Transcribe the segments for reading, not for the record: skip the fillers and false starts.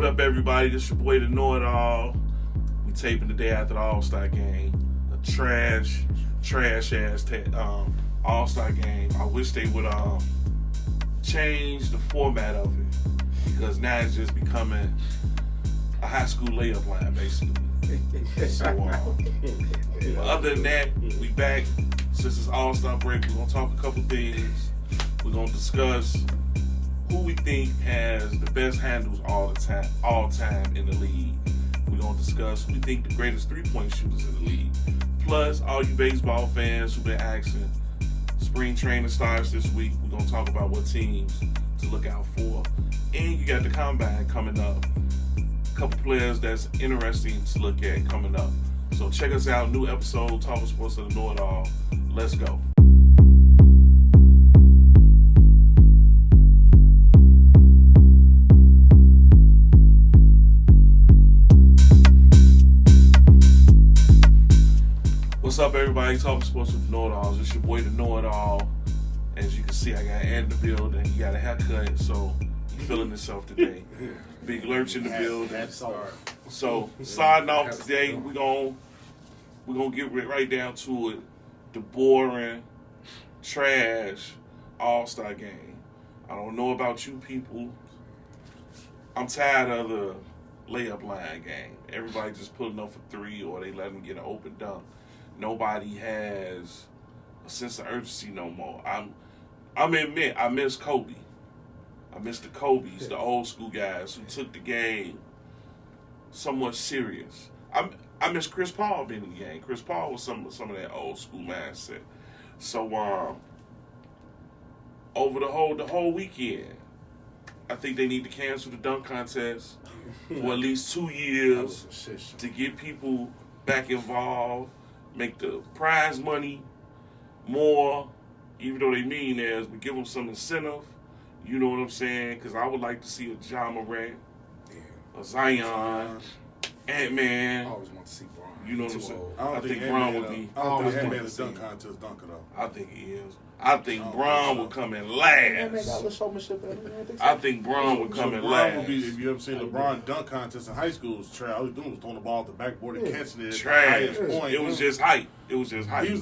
What up, everybody? This your boy, the Know It All. We taping the day after the All-Star game. A trash ass All-Star game. I wish they would change the format of it, because now it's just becoming a high school layup line, basically. So, other than that, we back. Since it's All-Star break, we're gonna talk a couple things. We're gonna discuss who we think has the best handles all time in the league. We're gonna discuss who we think the greatest three-point shooters in the league. Plus, all you baseball fans who've been asking, spring training starts this week. We're gonna talk about what teams to look out for. And you got the combine coming up. A couple players that's interesting to look at coming up. So check us out, new episode, Talking Sports of the Know It All. Let's go. What's up, everybody? Talking Sports with the Know It Alls. It's your boy, the Know It All. As you can see, I got Ed in the building. He got a haircut, so he's feeling himself today. Big Lurch in the building. So, starting off today, we're gonna get right down to it. The boring, trash All-Star game. I don't know about you people. I'm tired of the layup line game. Everybody just pulling up for three, or they let them get an open dunk. Nobody has a sense of urgency no more. I'm admit, I miss Kobe. I miss the Kobe's, the old school guys who took the game somewhat serious. I miss Chris Paul being in the game. Chris Paul was some of that old school mindset. So over the whole weekend, I think they need to cancel the dunk contest for at least 2 years to get people back involved, make the prize money more, even though they millionaires, but give them some incentive. You know what I'm saying? Because I would like to see a Ja Morant, a Zion, Ant-Man. I always want to see Bron. You know what I'm saying? I think Bron would be. I don't think Ant-Man is dunk contest dunker though. I think he is. I think Bron would come in last. I think Bron would come in last. Would be, if you ever seen LeBron dunk contest in high school, it was trash. All he was doing was throwing the ball at the backboard and catching it at the highest point. It was just hype. He was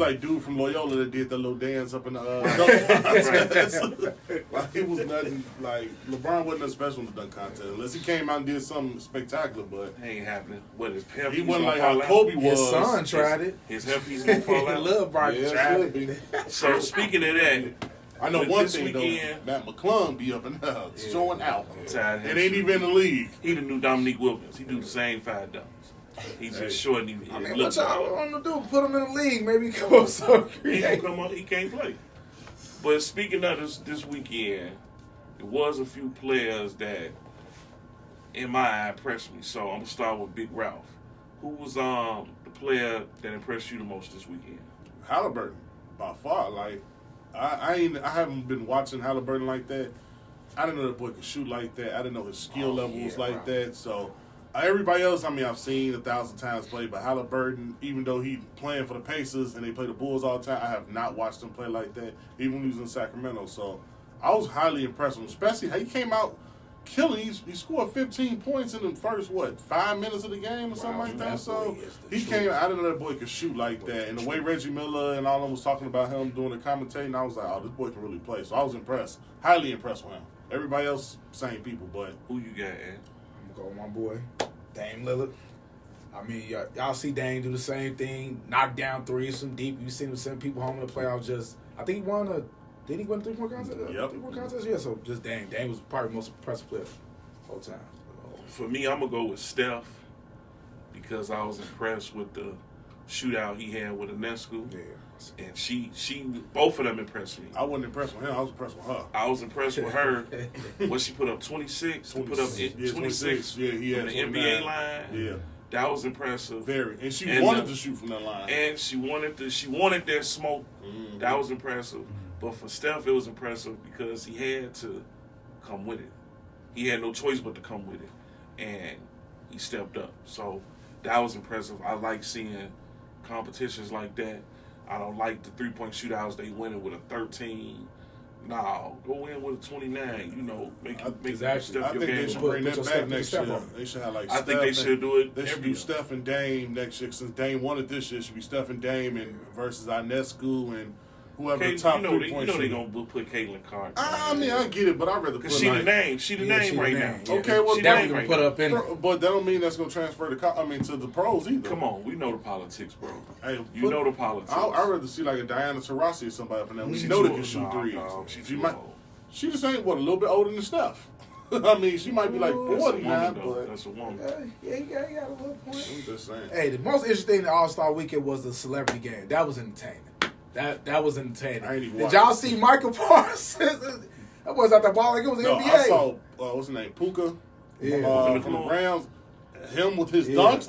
like dude from Loyola that did that little dance up in the dunk contest. Like, it was nothing. Like, LeBron wasn't nothing special in the dunk contest unless he came out and did something spectacular. But it ain't happening. What is pimp? He wasn't like how Kobe was. His son tried it. His headpiece gonna fall out. Love Bron tried it. So speaking of that, I know one thing though. Matt McClung be up in there showing out. It ain't even in the league. He the new Dominique Wilkins. He do the same 5 dunks. He's just short. What y'all want to do? Put him in the league. Maybe he come up so he can come up. He can't play. But speaking of this weekend, there was a few players that, in my eye, impressed me. So I'm gonna start with Big Ralph. Who was the player that impressed you the most this weekend? Halliburton, by far. Like I haven't been watching Halliburton like that. I didn't know that boy could shoot like that. I didn't know his skill level was like that. So. Everybody else, I've seen 1,000 times play, but Halliburton, even though he playing for the Pacers and they play the Bulls all the time, I have not watched him play like that, even when he was in Sacramento. So I was highly impressed with him, especially how he came out killing. He scored 15 points in the first, 5 minutes of the game or something like that. So he came out, I didn't know that boy could shoot like that. And the way Reggie Miller and all of them was talking about him doing the commentating, I was like, oh, this boy can really play. So I was impressed, highly impressed with him. Everybody else, same people, but. Who you got, Ed? Go with my boy, Dame Lillard. I mean, y'all see Dame do the same thing, knock down threes from deep. You seen him send people home in the playoffs. I think he won did he win the 3-point contest? Yep. 3-point contest? Yeah, so just Dame. Dame was probably the most impressive player the whole time. For me, I'm going to go with Steph because I was impressed with the shootout he had with Ionescu. Yeah. And she both of them impressed me. I wasn't impressed with him. I was impressed with her. I was impressed with her. What she put up 26. Put up 26 Yeah, he had from the 29. NBA line. Yeah, that was impressive. Very, and she wanted to shoot from that line. And she wanted their smoke. Mm-hmm. That was impressive. But for Steph, it was impressive because he had to come with it. He had no choice but to come with it, and he stepped up. So that was impressive. I like seeing competitions like that. I don't like the 3-point shootouts they winning with a 13, No, go in with a 29. You know, make Exactly. step I your think they game should up. bring Put that your back step- next step year. on it. They should have like. I think they should do it They should every do year. Steph and Dame next year. Since Dame won it this year, it should be Steph and Dame and versus Ionescu and whoever the top You know 3 they point shooter. gonna put Caitlin Clark. I mean, I get it, but I'd rather put Because she the like, name. She the Yeah, name she the right name. now. Yeah. Okay, well, She Definitely the gonna name put right up in. But that don't mean that's gonna transfer to the pros either. Come on, we know the politics, bro. Hey, You know the politics. I'd rather see like a Diana Taurasi or somebody up in there. We She know they too can shoot old. threes. Nah, dog, she She too might. old. She just ain't a little bit older than Steph. I mean, she might be like That's a 40 now, woman, though. but That's a woman. Yeah, you got a little point. I'm just saying. Hey, the most interesting All-Star Weekend was the celebrity game. That was entertaining. That was entertaining. I ain't even Did watch y'all it. see Michael Parsons? That was at the ball like it was No, NBA. I saw what's his name, Puka, Yeah. from the Browns. Him with his Yeah. dunks,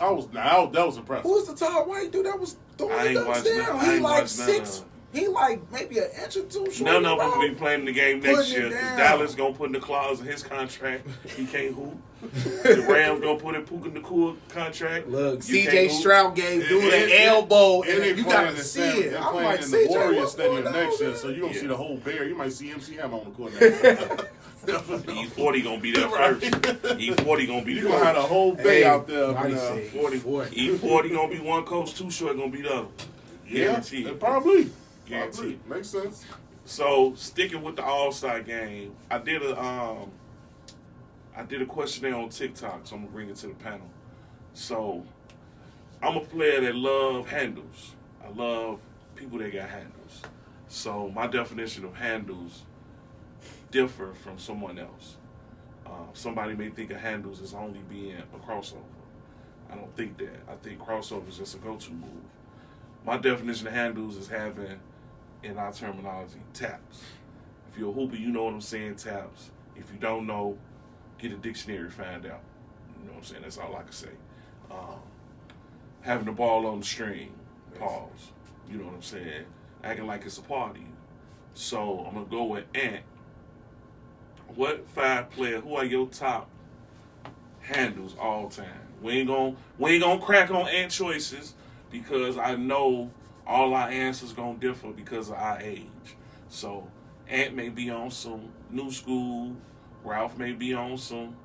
that was impressive. Who was the tall white dude that was throwing I the ain't dunks watched down? none. I He ain't like watched none 6. of it. He like maybe an inch or two short. None of them will be playing the game next Putting it year. down. Dallas gonna put in the clause in his contract. He can't hoop. The Rams gonna put in Puka Nacua contract. Look, You C.J. can't hoop. Stroud gave dude And- an and- elbow, and and they you playing gotta in see Sam- it. they're I'm playing like, in C.J. the Warriors what's Stadium going next on, year, so you gonna Yeah. see the whole Bear. You might see MC Hammer on the court next year. E40 gonna be there Right. first. E40 gonna be You the gonna have the coach. whole Bay Hey, out there. Marty and, said 40. 40. E40 gonna be one coach, Too Short gonna be the other. yeah, Guaranteed. probably. Guaranteed. Makes sense. So sticking with the All-Star game, I did a questionnaire on TikTok, so I'm gonna bring it to the panel. So I'm a player that love handles. I love people that got handles. So my definition of handles differ from someone else. Somebody may think of handles as only being a crossover. I don't think that. I think crossover is just a go-to move. My definition of handles is having, in our terminology, taps. If you're a hooper, you know what I'm saying, taps. If you don't know, get a dictionary, find out. You know what I'm saying? That's all I can say. Having the ball on the string, pause. You know what I'm saying? Acting like it's a party. So I'm going to go with Ant. What 5 player, who are your top handles all time? We ain't gonna crack on Ant choices because I know all our answers gonna differ because of our age. So Ant may be on some new school, Ralph may be on some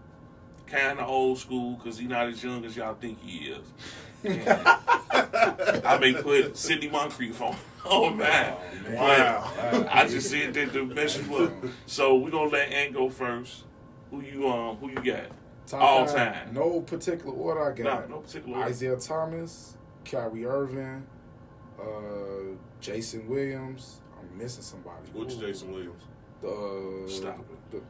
kind of old school because he's not as young as y'all think he is. And I may put Sidney Moncrief on mine. man. But Wow. I just said that to mess you up. So we're gonna let Ant go first. Who you got? Top All 5, time. No particular order. I got No particular order. Isaiah Thomas, Kyrie Irving, Jason Williams. I'm missing somebody. Which Ooh. Jason Williams? Stop it.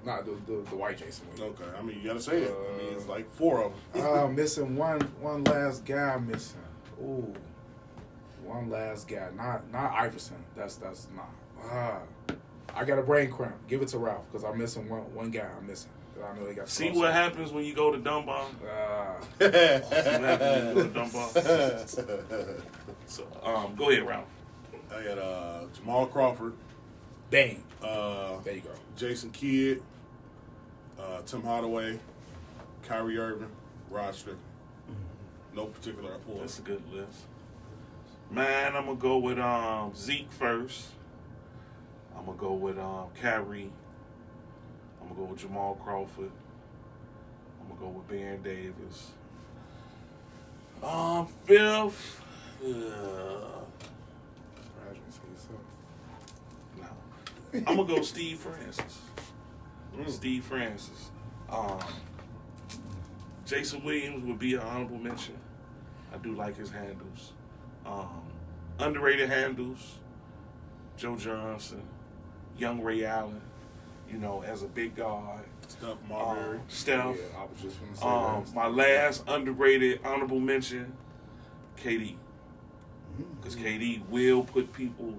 Not the white Jason Williams. Okay, I mean you gotta say it. I mean it's like 4 of them. I'm missing one last guy. I'm missing. Ooh, one last guy. Not Iverson. That's not. I got a brain cramp. Give it to Ralph because I'm missing one guy. I'm missing. I know they got. See what happens when you go to Dunbar. See what happens when you go to Dunbar. So go ahead, Ralph. I got Jamal Crawford, Bang. there There you go. Jason Kidd, Tim Hardaway, Kyrie Irving, Rod Strickland. No particular order. That's a good list. Man, I'm gonna go with Zeke first. I'm gonna go with Kyrie. I'm gonna go with Jamal Crawford. I'm gonna go with Baron Davis. Fifth. No. I'm gonna go Steve Francis. Steve Francis. Jason Williams would be an honorable mention. I do like his handles. Underrated handles. Joe Johnson, young Ray Allen. You know, as a big guard. Steph Marbury. Steph. Yeah, I was just gonna say that. My last underrated honorable mention, KD. Because KD will put people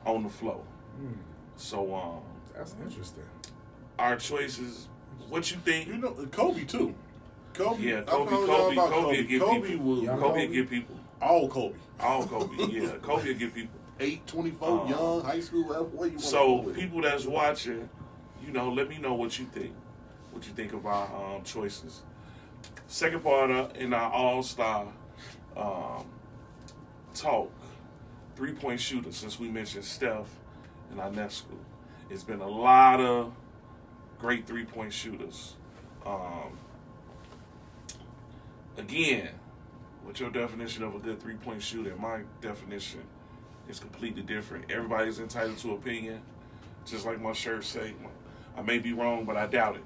on the floor. So That's interesting. our choices, what you think? You know, Kobe too. Kobe. Yeah, I Kobe found out about will get Kobe people. will Young Kobe will get people. all Kobe. All Kobe, yeah. Kobe will get people. 8, 24, young, high school, whatever you want So to do with it. people that's watching, you know, let me know what you think. What you think of our choices. Second part in our All-Star talk, 3-point shooter, since we mentioned Steph in our next school. It's been a lot of great 3-point shooters. Again, what's your definition of a good 3-point shooter? My definition is completely different. Everybody's entitled to opinion, just like my shirt say. I may be wrong, but I doubt it.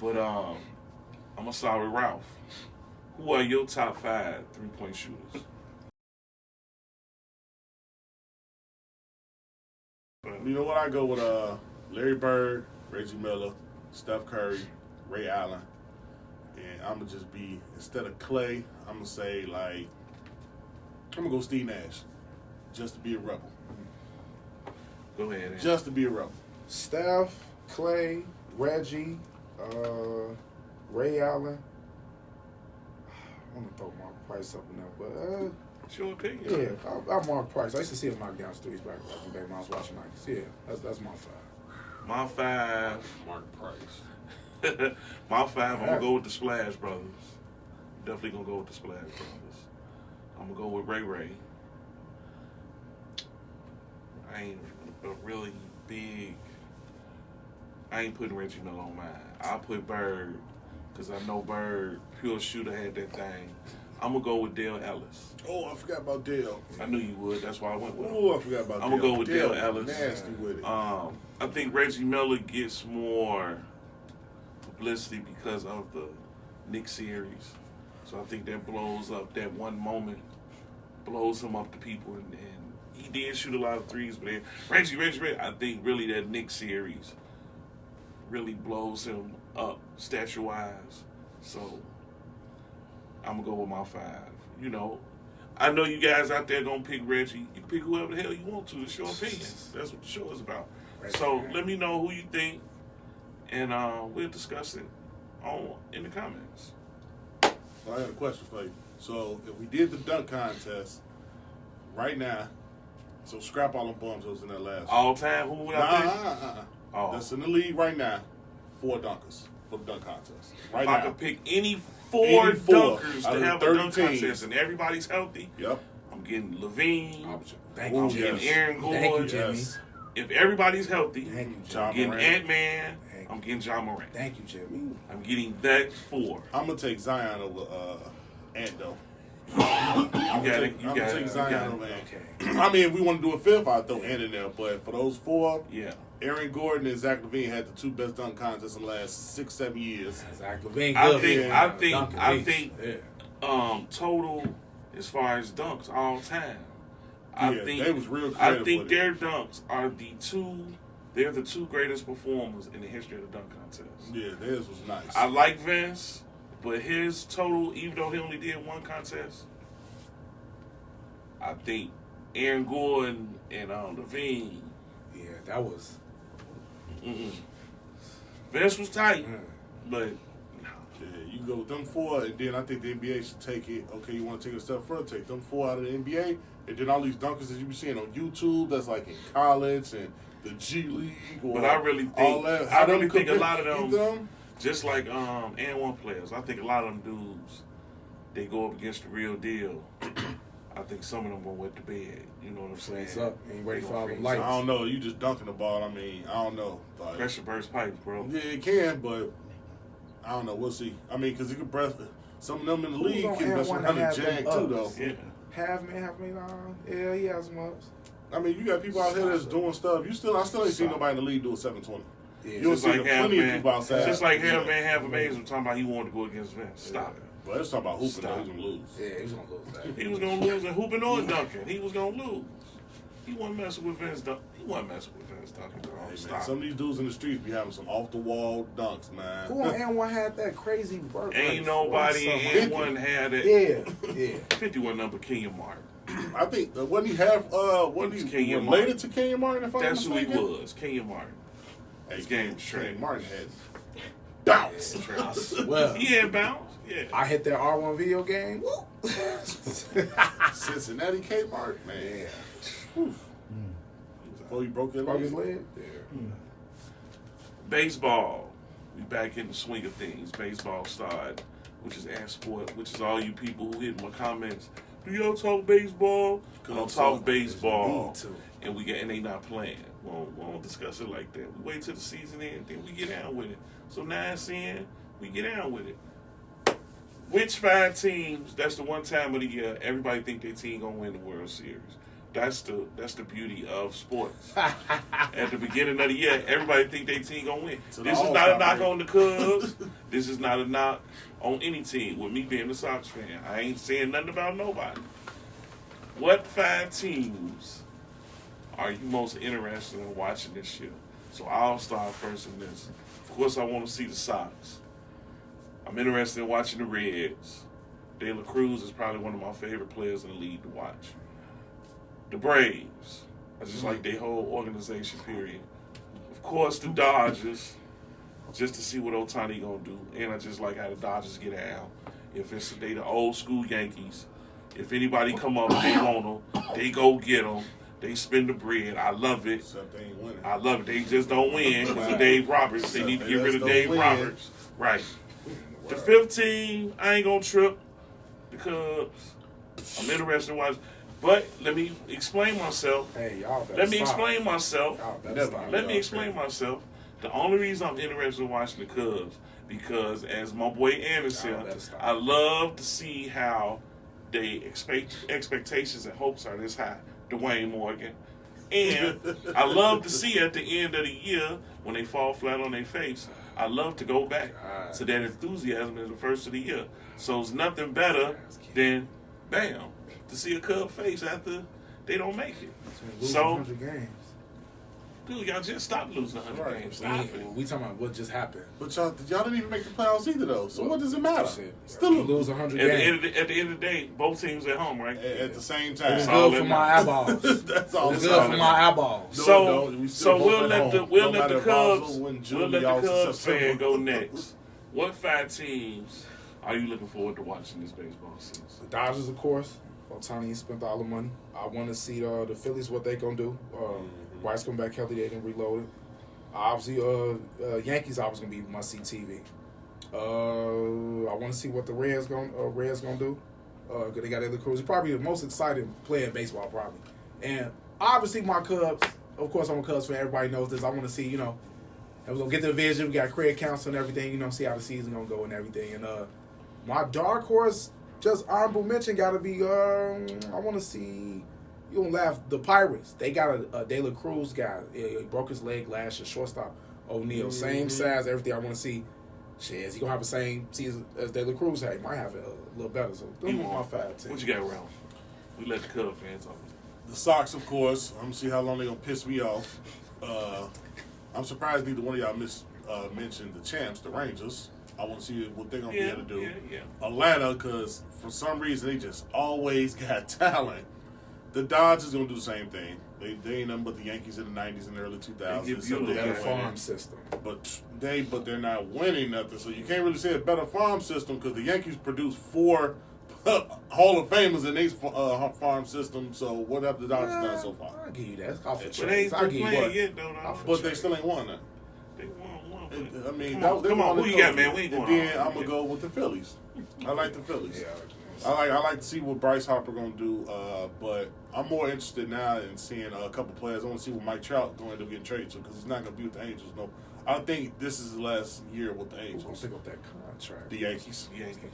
But I'm a sorry Ralph. Who are your top 5 3-point shooters? You know what? I go with Larry Bird, Reggie Miller, Steph Curry, Ray Allen. And I'm going to just be, instead of Clay, I'm going to say, like, I'm going to go Steve Nash. Just to be a rebel. Go ahead. Andy. Just to be a rebel. Steph, Clay, Reggie, Ray Allen. I want to throw Mark Price up in there, but It's your opinion. yeah, I'm Mark Price. I used to see him knock down threes back in the day when I was watching Nikes. Yeah, that's my 5. My 5. Mark Price. My 5, I'm going to go with the Splash Brothers. Definitely going to go with the Splash Brothers. I'm going to go with Ray Ray. I ain't a really big... I ain't putting Reggie Miller on mine. I'll put Bird, because I know Bird, pure shooter, had that thing. I'm going to go with Dale Ellis. Oh, I forgot about Dale. I knew you would. That's why I went with him. Oh, I forgot about I'm Dale. going to go with Dale Ellis. Nasty with it. I think Reggie Miller gets more publicity because of the Knicks series. So I think that blows up that one moment, blows him up to people. And he did shoot a lot of threes, but then Reggie, I think really that Knicks series really blows him up stature-wise. So I'm going to go with my 5. You know, I know you guys out there going to pick Reggie. You can pick whoever the hell you want to. It's your opinion. That's what the show is about. So let me know who you think, and we'll discuss it in the comments. So I got a question for you. So if we did the dunk contest right now, so scrap all them bums that was in that last one. All time, who would I pick? Oh. That's in the league right now. 4 dunkers for the dunk contest. Right If now. I could pick any four Any 4 dunkers out to of have a 30 dunk teams. contest and everybody's healthy, Yep. I'm getting Levine. Thank Ooh, you, I'm Jimmy. getting Aaron Thank you, Gordon. Jimmy. Yes. If everybody's healthy, Thank you, Ja I'm getting Morant. Ant-Man. Thank I'm getting John Morant. Thank you, Jimmy. I'm getting that 4. I'm gonna take Zion over Ant though. You got it. I'm gonna take Zion over Ant. Okay. I mean, if we want to do a 5th, I'd throw Ant in there. But for those 4, Yeah. Aaron Gordon and Zach LaVine had the 2 best dunk contests in the last 6-7 years. Zach LaVine. I good. think- Yeah. I think- Duncan I Beach. think- Yeah. Total as far as dunks all time. I Yeah, think they was real I creative think with it. their dunks are they're the 2 greatest performers in the history of the dunk contest. Yeah, theirs was nice. I like Vince, but his total, even though he only did 1 contest, I think Aaron Gordon and Levine. Yeah, that was. Vince was tight, but Yeah, you go with them 4, and then I think the NBA should take it. Okay, you want to take it a step further, take them 4 out of the NBA, and then all these dunkers that you be seeing on YouTube that's like in college and the G League. Or But I really think- all that. I How really them think a compare- lot of you them- just like and1 players, I think a lot of them dudes, they go up against the real deal. I think some of them gonna wet the bed. You know what I'm saying? Freeze up. Ain't ready They for gonna all the freeze lights. up. I don't know. You just dunking the ball. I mean, I don't know. Like, Pressure burst pipes, bro. yeah, it can, but I don't know. We'll see. I mean, because it could press. Some of them in the Who's league on can mess N1 around that and have jag them too, though. ups? Yeah. Half me, yeah, he has some ups. I mean, you got people out here that's doing stuff. I still ain't seen nobody in the league do a 720. Yeah, You don't Just see like plenty of Half people outside. Just like Half Amazing talking about he wanted to go against Vince. Stop it. But it's talking about hooping. Stop. He's gonna lose. yeah, he was gonna lose that. He was gonna lose in hooping or dunking. He was gonna lose. He wasn't messing with Vince Duncan. He wasn't messing with Vince Duncan. Bro. Hey, man, Stop. some of these dudes in the streets be having some off the wall dunks, man. Who on N1 had that crazy work? Ain't nobody in Something. one had it. Yeah. 51 number Kenyon Martin. I think wasn't he wasn't he Kenyon related Martin. to Kenyon Martin? If I'm That's who he mistaken? was. Kenyon Martin. Hey, His game was trash. Kenyon Martin had bounce. I swear. He had bounce. Yeah. I hit that R1 video game. Woo. Cincinnati K Martin, man. Yeah. Before you broke your Broke his leg. leg? Yeah. Baseball. We back in the swing of things. Baseball started, which is Ask Sport, which is all you people who hit my comments. Do y'all talk baseball? I don't talk baseball. Need to. And they not playing. We won't discuss it like that. We wait till the season ends, then we get down with it. So 9 in, we get down with it. Which 5 teams? That's the one time of the year everybody think their team gonna win the World Series. That's the beauty of sports. At the beginning of the year, everybody think their team gonna win. This is not a knock on the Cubs. This is not a knock on any team. With me being a Sox fan, I ain't saying nothing about nobody. What 5 teams are you most interested in watching this year? So I'll start first in this. Of course, I want to see the Sox. I'm interested in watching the Reds. De La Cruz is probably one of my favorite players in the league to watch. The Braves. I just like their whole organization, period. Of course, the Dodgers, just to see what Ohtani gonna do. And I just like how the Dodgers get out. If it's they the old school Yankees, if anybody come up, they want them, they go get them. They spend the bread. I love it. Except they ain't winning. I love it. They just don't win because of Dave Roberts. They need to get rid of Dave Roberts. Right. The 5th team, I ain't gonna trip the Cubs. I'm interested in watching. But let me explain myself. Hey, y'all better Let me stop. explain myself. Y'all better stop. Let me explain myself. The only reason I'm interested in watching the Cubs because, as my boy Anderson Y'all better said, stop. I love to see how they expectations and hopes are this high. Dwayne Morgan. And I love to see at the end of the year when they fall flat on their face. I love to go back to that enthusiasm in the first of the year. So it's nothing better than, bam, to see a Cub face after they don't make it. Losing So, 100 games. dude, y'all just stop losing 100 games. Stop it. We talking about what just happened. But y'all didn't even make the playoffs either, though. So what does it matter? Shit. Still You lose 100 At the, games. end of the day, both teams at home, right? at the same It's time. all good for that my matters. eyeballs. That's all. It's that good for matters. my eyeballs. No, So, we still so we'll both let at the home. we'll No let the matter if Basel Cubs win we'll let July the or Cubs September. fan go next. What 5 teams are you looking forward to watching this baseball season? The Dodgers, of course. Ohtani spent all the money. I want to see the Phillies, what they going to do. Bryce come back healthy, they didn't reload it. Obviously, Yankees always going to be must-see TV. I want to see what the Reds going to do. They got De La Cruz. He's probably the most exciting player in baseball, probably. And obviously, my Cubs. Of course, I'm a Cubs fan. Everybody knows this. I want to see, and we're going to get the division. We got Craig Counsell and everything, see how the season going to go and everything. And my dark horse, just honorable mention, got to be, I want to see, you don't laugh, the Pirates. They got a De La Cruz guy. He broke his leg last year, shortstop. O'Neal, same size, everything. I want to see. Shit, is he going to have the same season as De La Cruz had? He might have it a little better. So, those are my 5 teams. What you got, Ralph? We let the Cub fans talk. The Sox, of course. I'm gonna see how long they're gonna piss me off. I'm surprised neither one of y'all mentioned the champs, the Rangers. I want to see what they're gonna be able to do. Yeah. Atlanta, because for some reason they just always got talent. The Dodgers gonna do the same thing. They ain't nothing but the Yankees in the '90s and the early 2000s. They give you a Except Better they farm winning. system. But they're not winning nothing. So you can't really say a better farm system because the Yankees produced 4 Hall of Famers in their farm system. So what have the Dodgers done so far? I'll give you that. It's off the But they ain't I'll give you playing that. yet, though. But they still ain't won that. They won. I mean, Come on, who you got, man? We ain't and going then on. I'm gonna go with the Phillies. I like the Phillies. Yeah. I like to see what Bryce Harper gonna do. But I'm more interested now in seeing a couple players. I want to see what Mike Trout going to end up getting traded to because he's not gonna be with the Angels. No, I think this is his last year with the Who's going Angels. to pick up that contract? The Yankees.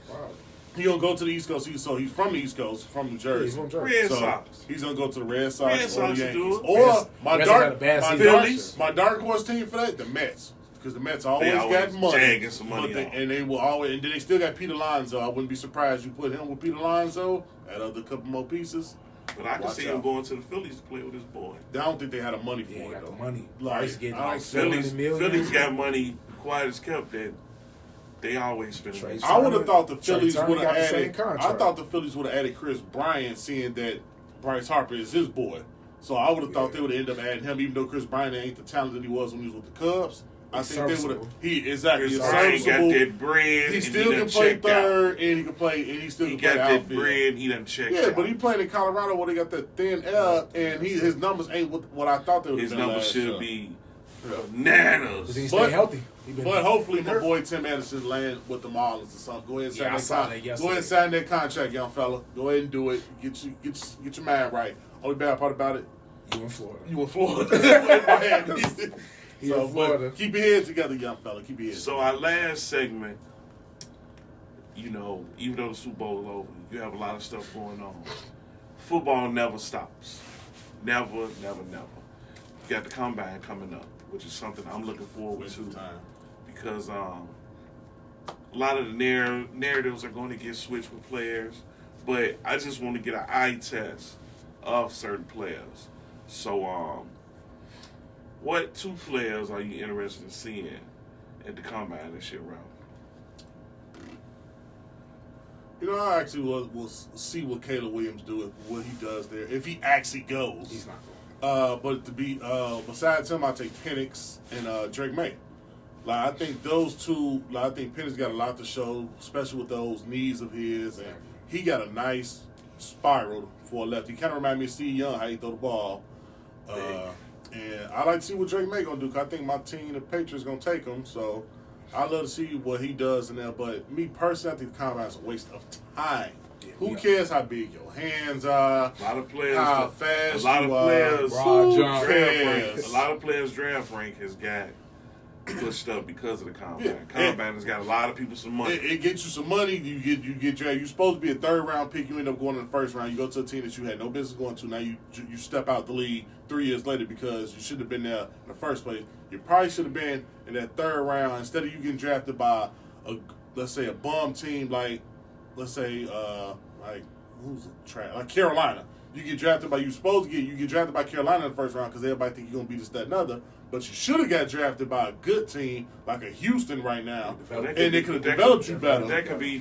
Wow. He gonna go to the East Coast. He's from the East Coast, from New He's Jersey. from Jersey. Red So Sox. he's gonna go to the Red Sox Red or Sox the will do Yankees, it. or Reds- my Reds had a bad season Phillies. my dark horse team for that, the Mets, because the Mets always got always money, jagging some money off. and they will always, and then they still got Peter Alonso. I wouldn't be surprised you put him with Peter Alonso, add other couple more pieces. But I can Watch see him out. going to the Phillies to play with his boy. I don't think they had the money for Yeah, it got though. the money. Like, Bryce getting I don't like see- Phillies, 70 million. Phillies got money, quiet as kept, that they always spend Trey money. I would have thought the Trey Phillies Turner would have got the same added. contract. I thought the Phillies would have added Chris Bryant, seeing that Bryce Harper is his boy. So I would have thought they would have ended up adding him, even though Chris Bryant ain't the talent that he was when he was with the Cubs. I He's think they would have. serviceable. Exactly. Chris He's Bryant got serviceable. that bread. He and still done can play checked out. third, and he can play, and he still He can play got that outfield. bread. He done checked Yeah, out. but he played in Colorado where they got that thin air, and his numbers ain't what I thought they would have his been. numbers last should year. be Does bananas. he But- stay healthy? He been But hopefully my hurt. boy Tim Anderson land with the Marlins or something. Go ahead and sign Yeah, I that saw con- that Go yesterday. ahead and sign that contract, young fella. Go ahead and do it. Get your mind right. Only bad part about it, You in Florida. You in Florida. He in Florida. Keep your head together, young fella. Keep your head So our last segment, you know, even though the Super Bowl is over, you have a lot of stuff going on. Football never stops. Never, never, never. You got the combine coming up, which is something I'm looking forward to. Because a lot of the narratives are going to get switched with players, but I just want to get an eye test of certain players. So, what 2 players are you interested in seeing at the combine this year, Ralph? You know, I actually will see what Caleb Williams do, what he does there, if he actually goes. He's not going. But to be besides him, I take Penix and Drake May. Like I think those two. Like, I think Penix got a lot to show, especially with those knees of his, and he got a nice spiral for a lefty. Kind of remind me of Steve Young how he throw the ball. And I like to see what Drake May gonna do. Cause I think my team, the Patriots, gonna take him. So I love to see what he does in there. But me personally, I think the combine is a waste of time. Who cares how big your hands are? A lot of players. How fast a lot of you players. Who Draft cares? rank, a lot of players' draft rank has got pushed up because of the combine. Combine has got a lot of people some money. It gets you some money. You get drafted. You're supposed to be a 3rd round pick. You end up going in the 1st round. You go to a team that you had no business going to. Now you step out the league 3 years later because you should have been there in the first place. You probably should have been in that 3rd round instead of you getting drafted by let's say a bum team like let's say like who's a trash like Carolina. You get drafted by you get drafted by Carolina in the 1st round because everybody think you're gonna be this, that, and other. But you should have got drafted by a good team like a Houston right now, and they could have developed you better. That could be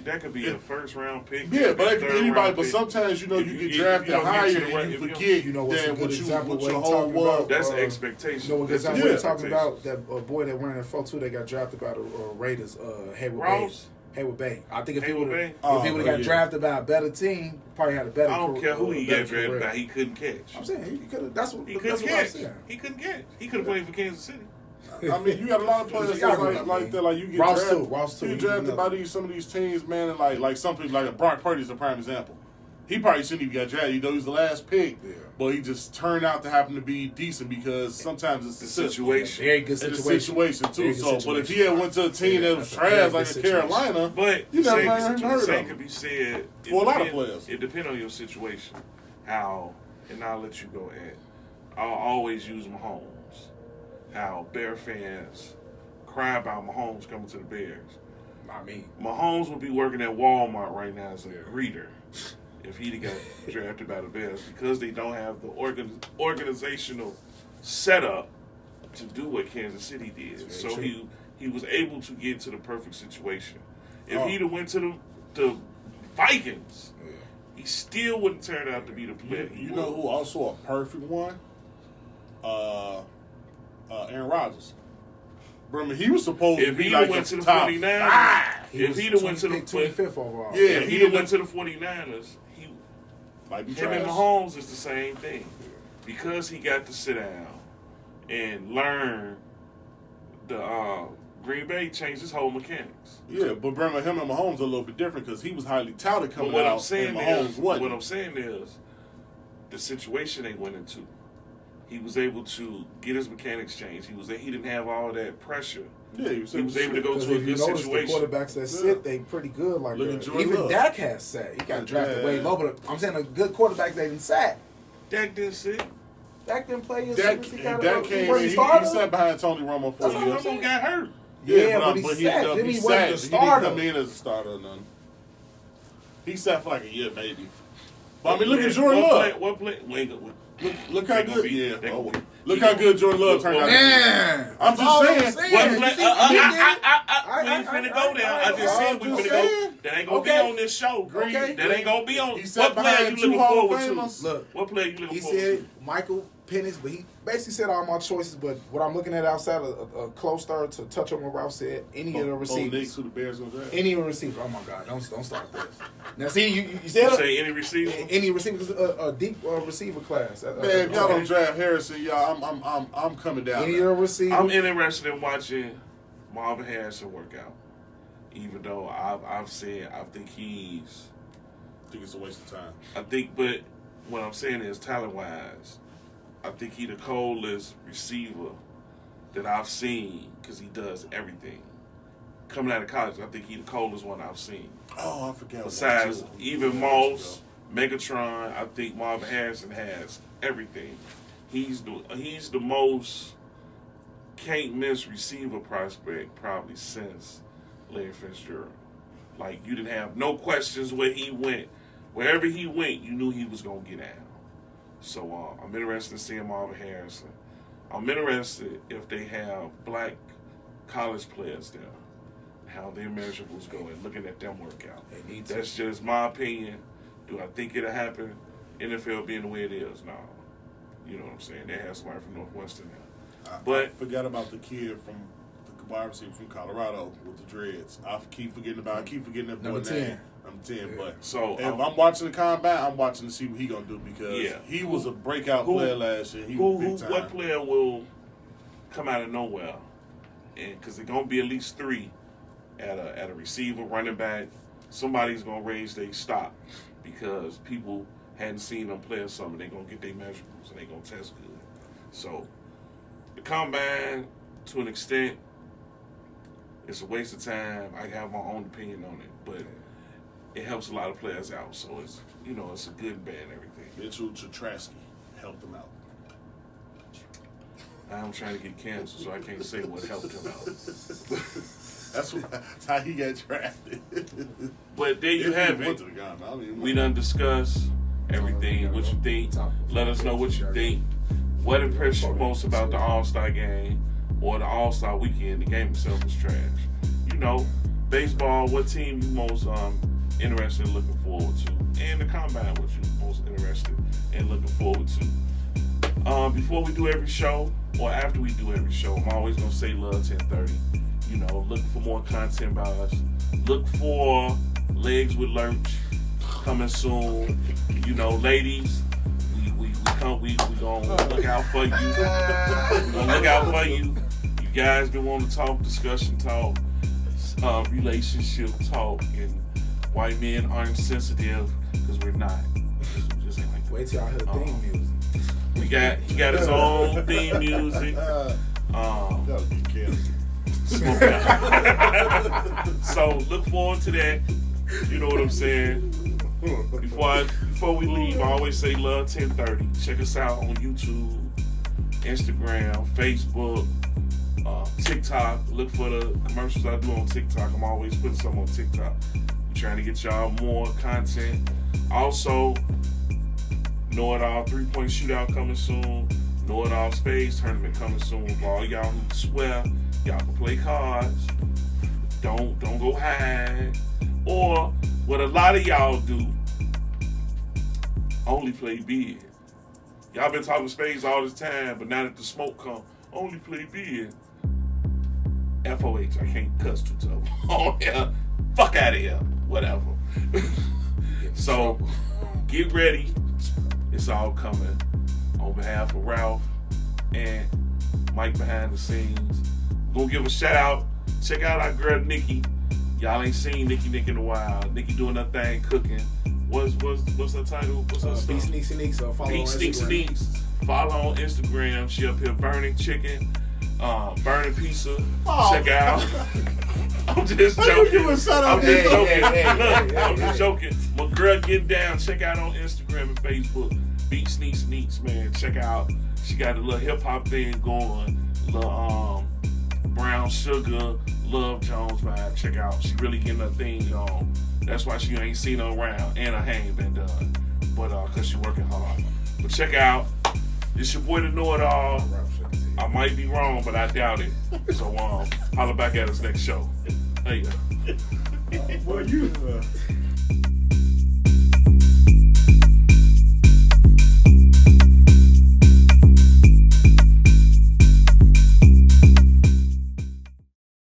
a 1st round pick. Yeah, but that could be anybody. But sometimes you get drafted higher and you forget what your whole was. That's expectation. You know what That's example we're talking about? That boy that went in 4-2 that got drafted by the Raiders, Haywood Bay. I think if he would have got drafted by a better team, probably had a better. I don't care who he got drafted by. He couldn't catch. I'm saying he could have. That's what I'm saying. He couldn't catch. He could have played for Kansas City. I mean, you got a lot of players like that. Like you get drafted by some of these teams, man, and like some people like Brock Purdy's a prime example. He probably shouldn't even get drafted. You know, he's the last pick, but he just turned out to happen to be decent because sometimes it's the situation. Very good situation. It's the situation too. But if he had went to a team that was trash like a Carolina, but you never heard of him. Same could be said for a lot of players. It depends on your situation. How, and I'll let you go ahead. I'll always use Mahomes. How Bear fans cry about Mahomes coming to the Bears. Not me. Mahomes would be working at Walmart right now as a greeter if he'd got drafted by the Bears because they don't have the organizational setup to do what Kansas City did. So he was able to get to the perfect situation. If he'd have went to the Vikings, he still wouldn't turn out to be the player. You know who also a perfect one? Aaron Rodgers. Bro, he was supposed to be like went to the top 49ers. 5. If he'd have went to the 25th overall. Yeah, if he'd have went to the 49ers, might be him and Mahomes is the same thing. Because he got to sit down and learn the Green Bay changed his whole mechanics. Yeah, but remember him and Mahomes are a little bit different because he was highly touted coming what out. I'm saying Mahomes wasn't. What I'm saying is the situation they went into. He was able to get his mechanics changed. He didn't have all that pressure. Yeah, he was able to go to a good situation. The quarterbacks that sit, they pretty good. Like even Love. Dak has sat. He got drafted way low, but I'm saying a good quarterback that didn't sat. Dak didn't sit. Dak didn't play his. Dak came in. He sat behind Tony Romo for Tony Romo got hurt. Yeah, but he sat. Then he wasn't the starter. He didn't come in as a starter or nothing. He sat for like a year maybe. But I mean, look at Jordan Love. What play? Look how good. Look how good Jordan Love turned out. Man, I'm just saying. We ain't finna go there. I just said we finna go. That ain't gonna be on this show. That ain't gonna be on. What player you looking forward to? Look, what player you looking he forward to? said Michael Penix, but he basically said all my choices. But what I'm looking at outside of a close start to touch on what Ralph said, any of the receivers. Who the Bears gonna draft? Any receiver. Oh my God! Don't start this. Now see, you said say any receiver. Any receiver, a deep receiver class. Man, if y'all don't draft Harrison, y'all, I'm coming down. Any receiver. I'm interested in watching Marvin Harrison work out. Even though I've said I think it's a waste of time. but what I'm saying is talent wise, I think he the coldest receiver that I've seen because he does everything. Coming out of college, I think he the coldest one I've seen. Oh, I forgot. Besides even Moss, Megatron, I think Marvin Harrison has everything. He's the most can't miss receiver prospect probably since Larry Fitzgerald. Like, you didn't have no questions where he went. Wherever he went, you knew he was going to get out. So I'm interested in seeing Marvin Harrison. I'm interested if they have black college players there, how their measurables go, and looking at them work out. That's just my opinion. Do I think it'll happen? NFL being the way it is? No. You know what I'm saying? They have somebody from Northwestern now. But I forgot about the kid from the wide receiver from Colorado with the dreads. I keep forgetting that boy name. I'm 10, yeah. But so if I'm watching the combine, I'm watching to see what he gonna do because he was a breakout player last year. He was big time. What player will come out of nowhere? And because there's gonna be at least 3 at a receiver, running back. Somebody's gonna raise their stock because people hadn't seen them play or something. They're gonna get their measurables and they're gonna test good. So the combine, to an extent, it's a waste of time. I have my own opinion on it, but it helps a lot of players out. So it's it's a good and bad and everything. Mitchell Trubisky helped them out. I'm trying to get cancer, so I can't say what helped him out. That's how he got drafted. But there you have it. We done discussed everything. What you think? Let us know what you think. What impressed you most about the All-Star game or the All-Star weekend? The game itself was trash. Baseball, what team you most interested in looking forward to? And the combine, what you most interested in looking forward to? Before we do every show, or after we do every show, I'm always going to say love 1030. Looking for more content by us. Look for Legs with Lurch coming soon. Ladies, we gonna look out for you. We're gonna look out for you. You guys been wanting to talk, discussion talk, relationship talk, and white men aren't sensitive because we're not. We just ain't like that. Wait till y'all hear the theme music. He got his own theme music. That'll be careful. So look forward to that. You know what I'm saying? Before we leave, I always say love 1030. Check us out on YouTube, Instagram, Facebook, TikTok. Look for the commercials I do on TikTok. I'm always putting some on TikTok. I'm trying to get y'all more content. Also, Know It All 3-point shootout coming soon. Know It All Spades tournament coming soon. For all y'all who swear y'all can play cards. Don't go high. Or what a lot of y'all do, only play bid. Y'all been talking spades all this time, but now that the smoke come, only play bid. FOH, I can't cuss too tough. Oh yeah, fuck out of here. Whatever. So get ready. It's all coming. On behalf of Ralph and Mike behind the scenes, we're gonna give a shout out. Check out our girl Nikki. Y'all ain't seen Nikki in a while. Nikki doing her thing, cooking. What's her title? What's her stuff? Beat Sneaks and Neeks. Follow Beat on Sneaks and Instagram. Neeks. Follow on Instagram. She up here burning chicken, burning pizza. Check out. I'm just joking. I'm just joking. My girl getting down. Check out on Instagram and Facebook. Beat Sneaks and Neeks, man. Check out. She got a little hip hop thing going. Little brown sugar, Love Jones vibe. Check out. She really getting her thing on. That's why she ain't seen her around, and her hair ain't been done. But cause she working hard. But check out. It's your boy, the Know It All. I might be wrong, but I doubt it. So holler back at us next show. Hey. Boy, you.